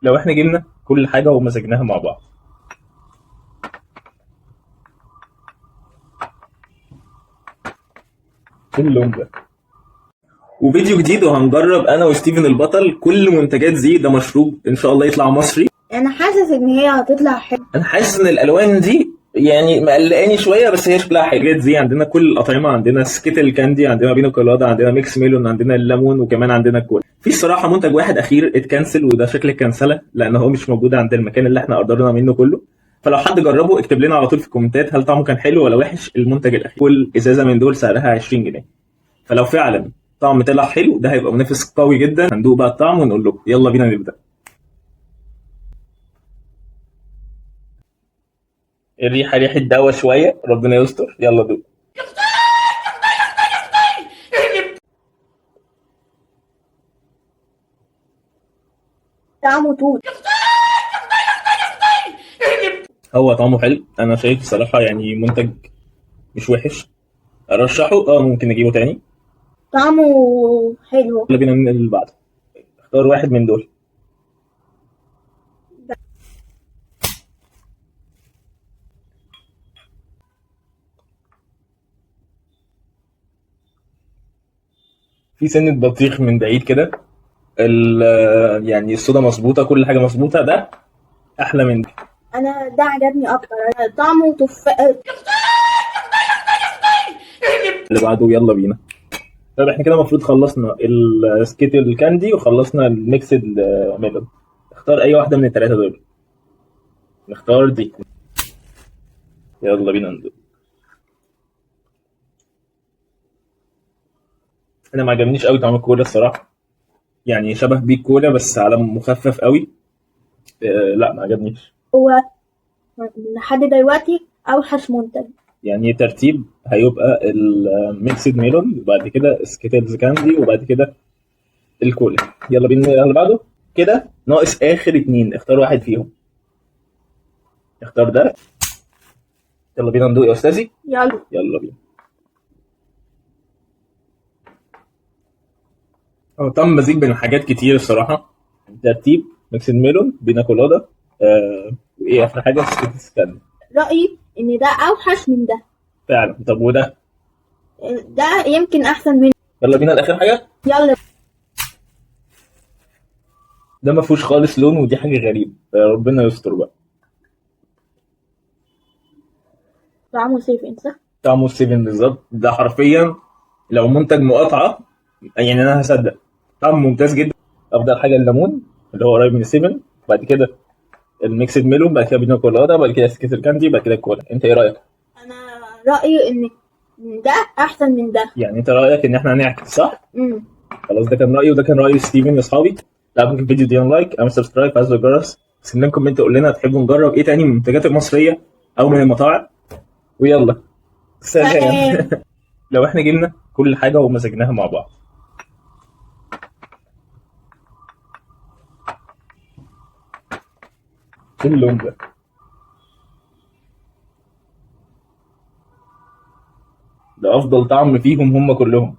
لو احنا جبنا كل حاجة ومزجناها مع بعض. ايه اللون ده؟ وفيديو جديد وهنجرب انا وستيفن البطل كل منتجات زي ده مشروب ان شاء الله يطلع مصري. انا حاسس ان هي هتطلع حلو. انا حاسس ان الالوان دي يعني مقلقاني شويه، بس هي شكلها حلو. حاجات زي عندنا كل الاطعمه، عندنا سكيتل كاندي، عندنا بينا كولادا، عندنا ميكس ميلون، عندنا الليمون، وكمان عندنا الكولا. في الصراحه منتج واحد اخير اتكنسل، وده شكل الكنسله لان هو مش موجود عند المكان اللي احنا قدرنا منه كله. فلو حد جربه اكتب لنا على طول في الكومنتات هل طعمه كان حلو ولا وحش. المنتج الاخير كل ازازه من دول سعرها 20 جنيه. فلو فعلا طعم طلع حلو ده هيبقى منافس قوي جدا. هندوق بقى الطعم ونقول لكم يلا بينا نبدا. الريحه ريحه دوا شويه، ربنا يستر. يلا دوق. طعمه توت. هو طعمه حلو، انا شايف صراحه يعني منتج مش وحش. ارشحه، ممكن نجيبه تاني. طعمه حلو. يلا بينا ننقل اللي بعده. اختار واحد من دول. في سنه بطيخ من بعيد كده. يعني الصودا مظبوطه، كل حاجه مظبوطه. ده احلى من ده. انا ده عجبني اكتر. طعمه تفاح. اللي بعده يلا بينا. طب احنا كده المفروض خلصنا السكيتل كاندي وخلصنا الميكسد ميلون. اختار اي واحده من الثلاثه دول. نختار دي. يلا بينا ندوق. انا ما عجبنيش قوي طعم الكولا الصراحه. يعني شبه بيك كولا بس على مخفف قوي. لا ما عجبنيش. هو لحد دلوقتي اوحش منتج. يعني ترتيب هيبقى الميكسد ميلون وبعد كده سكيتلز كاندي وبعد كده الكولا. يلا بينا اللي بعده. كده ناقص اخر اتنين، اختار واحد فيهم. اختار ده. يلا بينا ندوق يا استاذي. يلا. يلا بينا. هو طعم مزيج بين حاجات كتير الصراحه. ترتيب ميكسد ميلون بينا كولادا. وايه اخر حاجه سكيتلز كاندي. رأيي ان ده اوحش من ده. فعلا. طب وده؟ ده يمكن احسن منه. يلا بينا لاخر حاجه. يلا. ده ما فيهوش خالص لون ودي حاجه غريبه. ربنا يستر بقى. طعمه سيفن صح. طعمه 7 بالظبط. ده حرفيا لو منتج مقاطعه يعني انا هصدق. طعمه ممتاز جدا. افضل حاجه الليمون اللي هو قريب من 7. بعد كده الميكسد ميلون، بعد كده بينا كولادا، بعد كده سكيتر كاندي، بعد كده الكولا. انت ايه رايك؟ انا رأيي ان ده احسن من ده. يعني انت رايك ان احنا هنعكس صح؟ امم خلاص، ده كان رايي وده كان راي ستيفن يا اصحابي. لو عجبك الفيديو دي لايك، اعمل سبسكرايب، فعل الجرس. سيب لنا كومنت قول لنا هتحبوا نجرب ايه تاني من المنتجات المصريه او من المطاعم. ويلا سلام. لو احنا جبنا كل حاجه ومزجناها مع بعض. ايه اللون ده؟ ده افضل طعم فيهم هم كلهم.